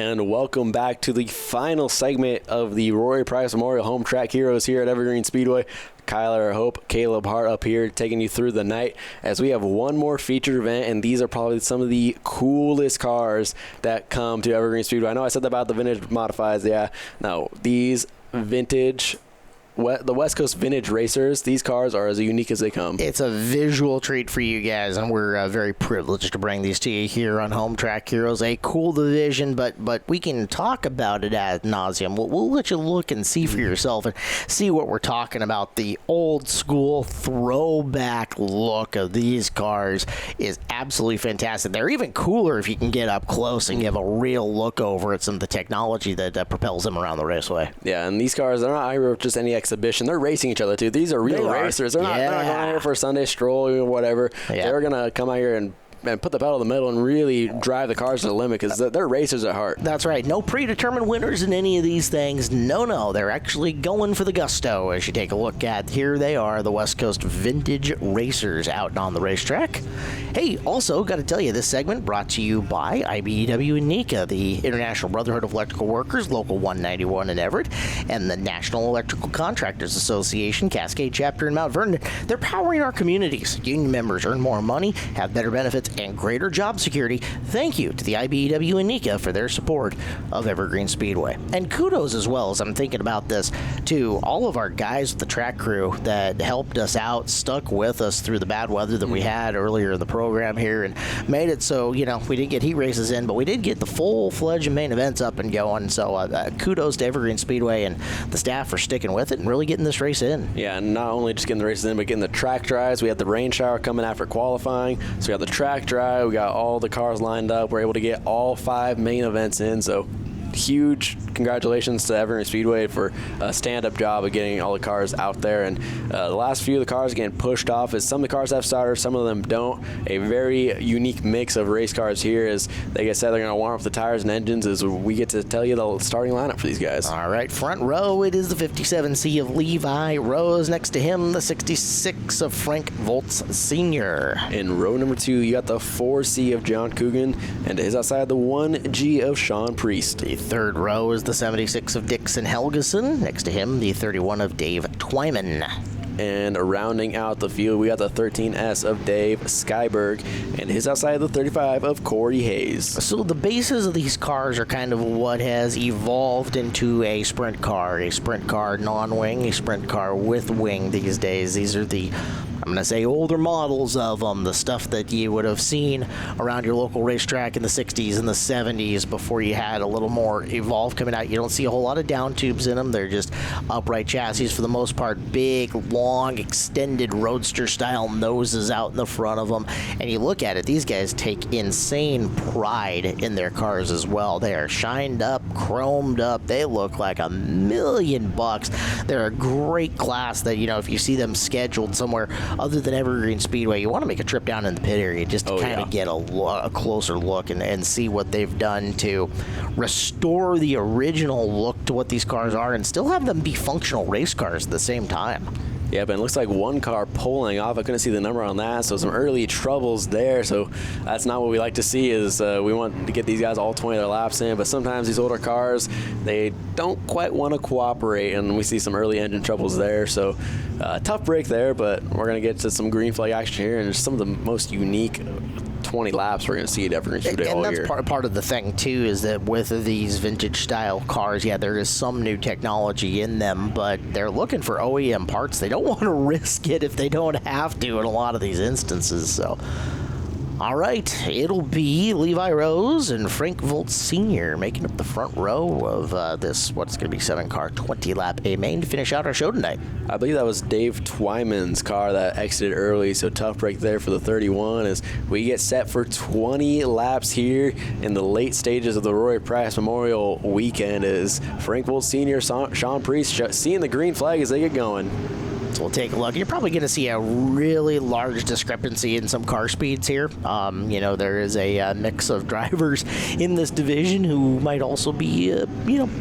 And welcome back to the final segment of the Rory Price Memorial Home Track Heroes here at Evergreen Speedway. Kyler Hope, Caleb Hart up here taking you through the night as we have one more featured event, and these are probably some of the coolest cars that come to Evergreen Speedway. I know I said that about the vintage modifieds. Yeah, no, these vintage the West Coast Vintage Racers, these cars are as unique as they come. It's a visual treat for you guys, and we're very privileged to bring these to you here on Home Track Heroes. A cool division, but we can talk about it ad nauseum. We'll let you look and see for yourself and see what we're talking about. The old school throwback look of these cars is absolutely fantastic. They're even cooler if you can get up close and give a real look over at some of the technology that propels them around the raceway. Yeah, and these cars, they're not just any exhibition. They're racing each other too. These are real racers. They're not going out here for a Sunday stroll or whatever. Yeah. They're going to come out here and put the pedal in the middle and really drive the cars to the limit because they're racers at heart. That's right. No predetermined winners in any of these things. No. They're actually going for the gusto as you take a look at. Here they are, the West Coast Vintage Racers out on the racetrack. Hey, also, got to tell you, this segment brought to you by IBEW and NECA, the International Brotherhood of Electrical Workers, Local 191 in Everett, and the National Electrical Contractors Association, Cascade Chapter in Mount Vernon. They're powering our communities. Union members earn more money, have better benefits, and greater job security. Thank you to the IBEW and NECA for their support of Evergreen Speedway. And kudos as well, as I'm thinking about this, to all of our guys with the track crew that helped us out, stuck with us through the bad weather that we had earlier in the program here, and made it so, we didn't get heat races in, but we did get the full-fledged main events up and going. So kudos to Evergreen Speedway and the staff for sticking with it and really getting this race in. Yeah, and not only just getting the races in, but getting the track drives. We had the rain shower coming after qualifying, so we got the track drive. We got all the cars lined up. We're able to get all 5 main events in, so huge congratulations to Evergreen Speedway for a stand-up job of getting all the cars out there. And the last few of the cars getting pushed off as some of the cars have starters, some of them don't. A very unique mix of race cars here as they get said they're going to warm up the tires and engines as we get to tell you the starting lineup for these guys. All right, front row, it is the 57C of Levi Rose. Next to him, the 66 of Frank Volts Sr. In row number 2, you got the 4C of John Coogan, and to his outside, the 1G of Sean Priest. The third row is the 76 of Dixon Helgeson. Next to him, the 31 of Dave Twyman. And rounding out the field, we got the 13S of Dave Skyberg, and his outside the 35 of Corey Hayes. So the bases of these cars are kind of what has evolved into a sprint car non-wing, a sprint car with wing these days. These are the, I'm going to say, older models of them, the stuff that you would have seen around your local racetrack in the 60s and the 70s before you had a little more evolved coming out. You don't see a whole lot of down tubes in them. They're just upright chassis for the most part, big, long, extended roadster-style noses out in the front of them. And you look at it, these guys take insane pride in their cars as well. They are shined up, chromed up. They look like $1 million. They're a great class that, if you see them scheduled somewhere other than Evergreen Speedway, you want to make a trip down in the pit area just to kind of get a closer look and see what they've done to restore the original look to what these cars are and still have them be functional race cars at the same time. Yeah, but it looks like one car pulling off. I couldn't see the number on that, so some early troubles there. So that's not what we like to see is we want to get these guys all 20 of their laps in, but sometimes these older cars, they don't quite want to cooperate, and we see some early engine troubles there. So tough break there, but we're going to get to some green flag action here, and it's some of the most unique 20 laps we're going to see at Evergreen Speedway all year. And that's part of the thing, too, is that with these vintage-style cars, there is some new technology in them, but they're looking for OEM parts. They don't want to risk it if they don't have to in a lot of these instances, so... All right, it'll be Levi Rose and Frank Volts Sr. making up the front row of this, what's going to be 7-car, 20-lap A-main to finish out our show tonight. I believe that was Dave Twyman's car that exited early, so tough break there for the 31 as we get set for 20 laps here in the late stages of the Rory Price Memorial Weekend as Frank Volts Sr., Sean Priest seeing the green flag as they get going. So we'll take a look. You're probably going to see a really large discrepancy in some car speeds here. There is a mix of drivers in this division who might also be,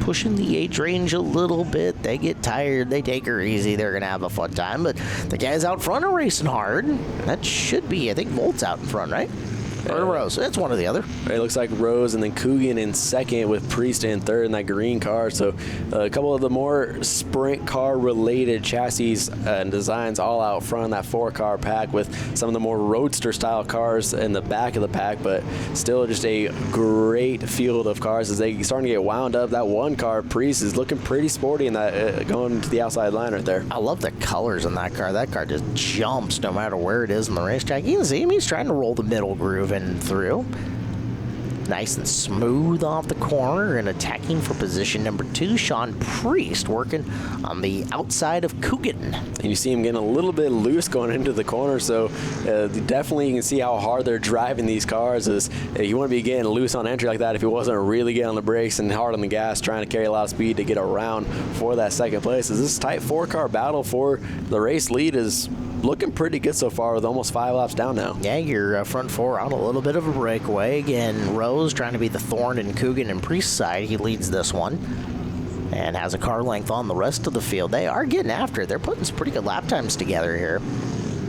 pushing the age range a little bit. They get tired. They take her easy. They're going to have a fun time. But the guys out front are racing hard. That should be, I think, Volt's out in front, right? Or Rose. It's one or the other. It looks like Rose and then Coogan in second with Priest in third in that green car. So a couple of the more sprint car related chassis and designs all out front in that 4-car pack with some of the more roadster style cars in the back of the pack, but still just a great field of cars as they starting to get wound up. That 1 car, Priest, is looking pretty sporty in that going to the outside line right there. I love the colors in that car. That car just jumps no matter where it is in the racetrack. You can see him. He's trying to roll the middle groove in and through. Nice and smooth off the corner and attacking for position number 2. Sean Priest working on the outside of Coogan. And you see him getting a little bit loose going into the corner, so definitely you can see how hard they're driving these cars. Is you want to be getting loose on entry like that if he wasn't really getting on the brakes and hard on the gas, trying to carry a lot of speed to get around for that second place. As this tight 4-car battle for the race lead is looking pretty good so far with almost 5 laps down now. Yeah, your front 4 on a little bit of a breakaway. Again, Rose trying to be the thorn in Coogan and Priest's side. He leads this one and has a car length on the rest of the field. They are getting after it. They're putting some pretty good lap times together here.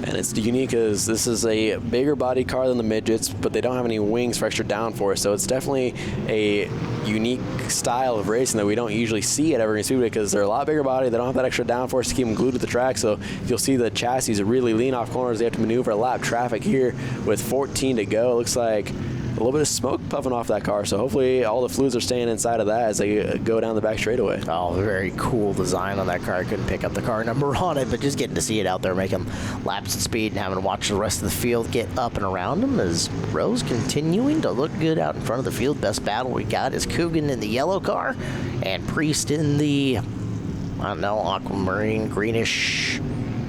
And it's unique because this is a bigger body car than the midgets, but they don't have any wings for extra downforce. So it's definitely a unique style of racing that we don't usually see at Evergreen Speedway because they're a lot bigger body. They don't have that extra downforce to keep them glued to the track. So you'll see the chassis really lean off corners. They have to maneuver a lap traffic here with 14 to go. It looks like a little bit of smoke puffing off that car, so hopefully all the fluids are staying inside of that as they go down the back straightaway. Oh, very cool design on that car. I couldn't pick up the car number on it, but just getting to see it out there making laps at speed and having to watch the rest of the field get up and around them as Rose continuing to look good out in front of the field. Best battle we got is Coogan in the yellow car and Priest in the, I don't know, aquamarine, greenish,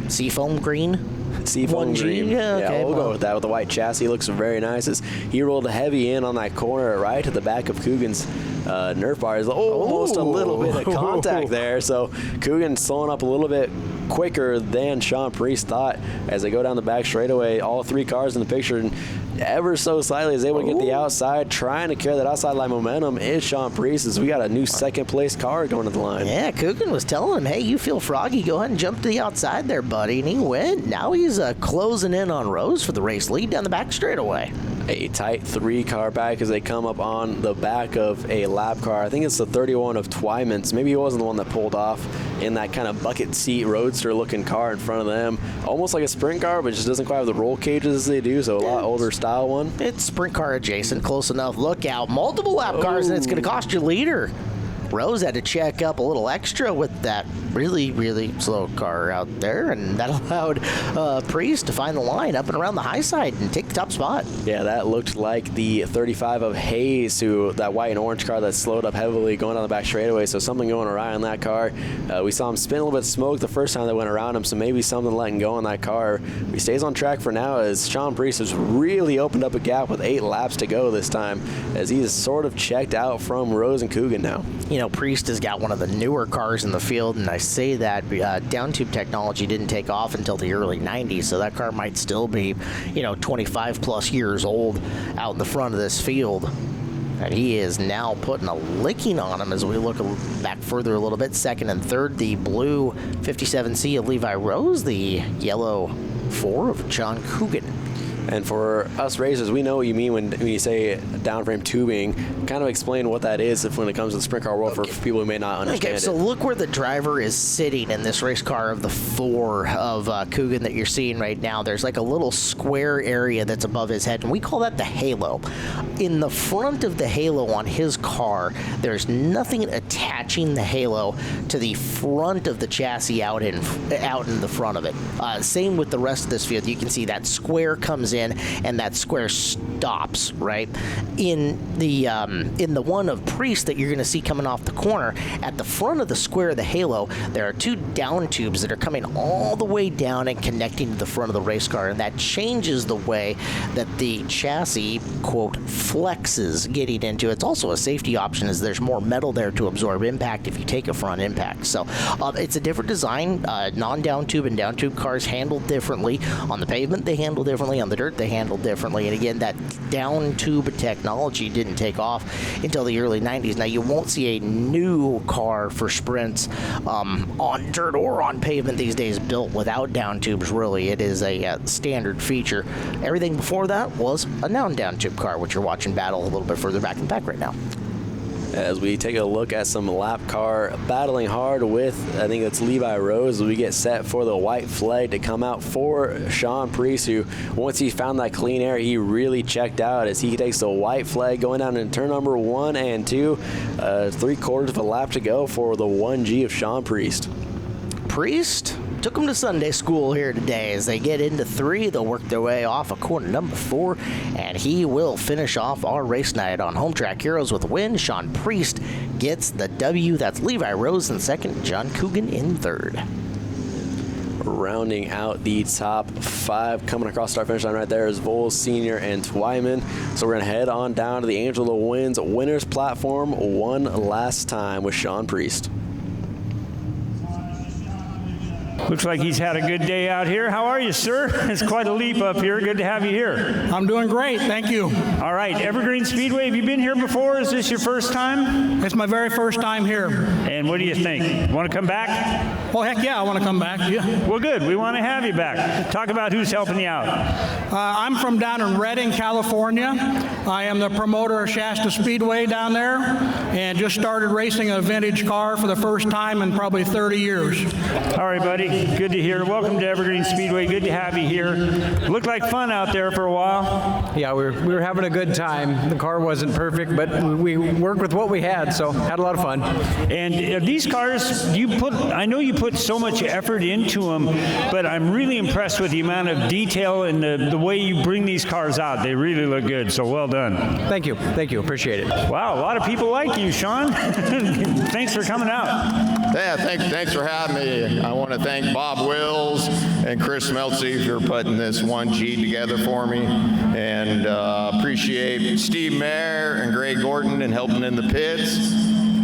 seafoam green. Seafoam green. Yeah, okay, we'll go with that with the white chassis. Looks very nice as he rolled heavy in on that corner right to the back of Coogan's Nerf bar. Is almost a little bit of contact there. So Coogan slowing up a little bit quicker than Sean Priest thought as they go down the back straightaway. All 3 cars in the picture, and ever so slightly is able to get the outside. Trying to carry that outside line momentum is Sean Priest as we got a new second place car going to the line. Yeah, Coogan was telling him, hey, you feel froggy, go ahead and jump to the outside there, buddy. And he went. Now he's closing in on Rose for the race lead down the back straightaway. A tight 3-car back as they come up on the back of a lap car. I think it's the 31 of Twyman's. Maybe he wasn't the one that pulled off in that kind of bucket seat roadster looking car in front of them. Almost like a sprint car, but just doesn't quite have the roll cages as they do, so a lot older style one. It's sprint car adjacent, close enough. Look out, multiple lap cars, and it's going to cost you leader. Rose had to check up a little extra with that really, really slow car out there, and that allowed Priest to find the line up and around the high side and take the top spot. Yeah, that looked like the 35 of Hayes, that white and orange car that slowed up heavily going down the back straightaway, so something going awry on that car. We saw him spin a little bit of smoke the first time they went around him, so maybe something letting go on that car. He stays on track for now as Sean Priest has really opened up a gap with 8 laps to go this time as he is sort of checked out from Rose and Coogan now. You know, Priest has got one of the newer cars in the field, and I say that down tube technology didn't take off until the early 90s, so that car might still be, 25 plus years old out in the front of this field. And he is now putting a licking on him as we look back further a little bit. Second and third, the blue 57C of Levi Rose, the yellow 4 of John Coogan. And for us racers, we know what you mean when you say downframe tubing. Kind of explain what that is when it comes to the sprint car world for people who may not understand it. So look where the driver is sitting in this race car of the 4 of Coogan that you're seeing right now. There's like a little square area that's above his head, and we call that the halo. In the front of the halo on his car, there's nothing attaching the halo to the front of the chassis out in the front of it. Same with the rest of this field. You can see that square comes in and that square stops right in the one of Priest that you're going to see coming off the corner. At the front of the square of the halo, there are 2 down tubes that are coming all the way down and connecting to the front of the race car, and that changes the way that the chassis, quote, flexes getting into it. It's also a safety option as there's more metal there to absorb impact if you take a front impact. So it's a different design. Non-down tube and down tube cars handle differently. On the pavement, they handle differently. On the dirt dirt they handle differently. And again, that down tube technology didn't take off until the early 90s. Now, you won't see a new car for sprints on dirt or on pavement these days built without down tubes, really. It is a standard feature. Everything before that was a non-down tube car, which you're watching battle a little bit further back in the pack right now. As we take a look at some lap car battling hard with, I think it's Levi Rose, as we get set for the white flag to come out for Sean Priest, who once he found that clean air, he really checked out as he takes the white flag going down in turn number 1 and 2. 3/4 of a lap to go for the 1G of Sean Priest. Priest took them to Sunday school here today. As they get into 3, they'll work their way off of corner number 4, and he will finish off our race night on Home Track Heroes with a win. Sean Priest gets the W. That's Levi Rose in second, John Coogan in third. Rounding out the top 5, coming across the start finish line right there is Voles Sr. and Twyman. So we're going to head on down to the Angel of the Winds winners platform one last time with Sean Priest. Looks like he's had a good day out here. How are you, sir? It's quite a leap up here. Good to have you here. I'm doing great, thank you. All right, Evergreen Speedway, have you been here before? Is this your first time? It's my very first time here. And what do you think? Want to come back? Well, heck yeah, I want to come back. Yeah. Well, good. We want to have you back. Talk about who's helping you out. I'm from down in Redding, California. I am the promoter of Shasta Speedway down there and just started racing a vintage car for the first time in probably 30 years. All right, buddy. Good to hear. Welcome to Evergreen Speedway. Good to have you here. Looked like fun out there for a while. Yeah, we were having a good time. The car wasn't perfect, but we worked with what we had, so had a lot of fun. And these cars, I know you put so much effort into them, but I'm really impressed with the amount of detail and the way you bring these cars out. They really look good, so well done. Thank you, appreciate it. Wow, a lot of people like you, Sean. Thanks for coming out. Yeah, thanks for having me. I want to thank Bob Wills and Chris Meltzy for putting this 1G together for me, and appreciate Steve Mayer and Greg Gordon and helping in the pits,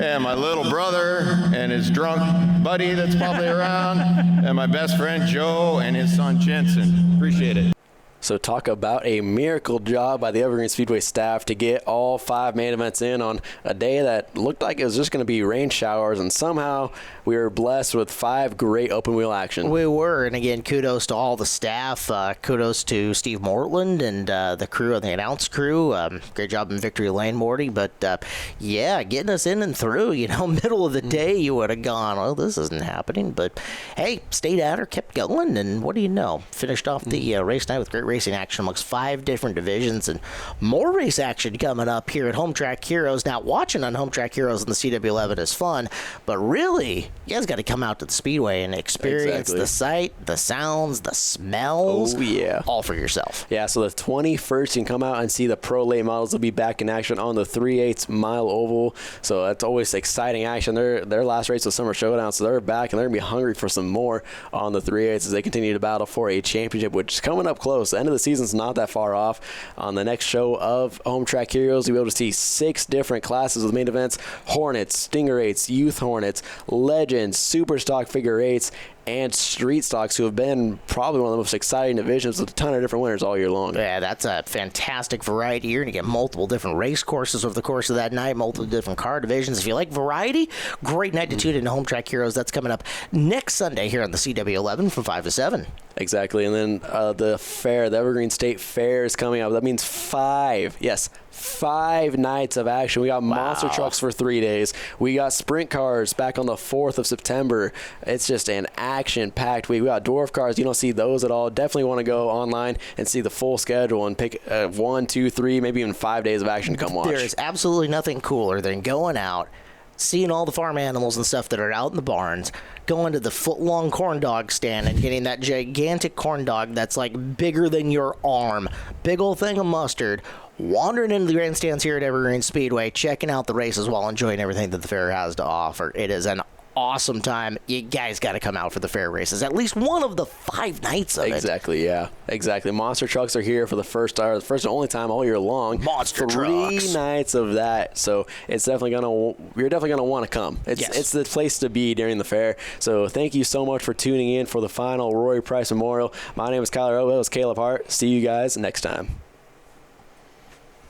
and my little brother and his drunk buddy that's probably around, and my best friend Joe and his son Jensen. Appreciate it. So talk about a miracle job by the Evergreen Speedway staff to get all 5 main events in on a day that looked like it was just going to be rain showers, and somehow we were blessed with 5 great open wheel action. We were, and again, kudos to all the staff. Kudos to Steve Mortland and the crew, the announce crew. Great job in Victory Lane, Morty. But yeah, getting us in and through. Middle of the day, you would have gone, "Oh, this isn't happening." But hey, stayed at her, kept going, and what do you know? Finished off the race night with great racing action amongst 5 different divisions, and more race action coming up here at Home Track Heroes. Now, watching on Home Track Heroes in the CW11 is fun, but really, you guys got to come out to the Speedway and experience the sight, the sounds, the smells. Oh, yeah. All for yourself. Yeah, so the 21st, you can come out and see the Pro Late models will be back in action on the 3/8 mile oval. So that's always exciting action. Their last race was Summer Showdown, so they're back, and they're going to be hungry for some more on the 3/8 as they continue to battle for a championship, which is coming up close. The end of the season's not that far off. On the next show of Home Track Heroes, you'll be able to see 6 different classes with main events: Hornets, Stinger 8s, Youth Hornets, Legends, Super Stock Figure 8s, and Street Stocks, who have been probably one of the most exciting divisions with a ton of different winners all year long. Yeah, that's a fantastic variety. You're going to get multiple different race courses over the course of that night, multiple different car divisions. If you like variety, great night to tune into Home Track Heroes. That's coming up next Sunday here on the CW11 from 5 to 7. Exactly, and then the fair, the Evergreen State Fair is coming up. That means 5 nights of action. We got monster trucks for 3 days. We got sprint cars back on the 4th of September. It's just an action-packed week. We got dwarf cars. You don't see those at all. Definitely want to go online and see the full schedule and pick 1, 2, 3, maybe even 5 days of action to come watch. There is absolutely nothing cooler than going out, seeing all the farm animals and stuff that are out in the barns, going to the foot-long corn dog stand and getting that gigantic corn dog that's like bigger than your arm, big old thing of mustard, wandering into the grandstands here at Evergreen Speedway, checking out the races while enjoying everything that the fair has to offer. It is an awesome time. You guys got to come out for the fair races. At least one of the 5 nights of it. Exactly, yeah. Exactly. Monster trucks are here for the first and only time all year long. Monster 3 trucks. nights of that. So it's definitely you're definitely gonna want to come. It's the place to be during the fair. So thank you so much for tuning in for the final Rory Price Memorial. My name is Kyler Obo. It's Caleb Hart. See you guys next time.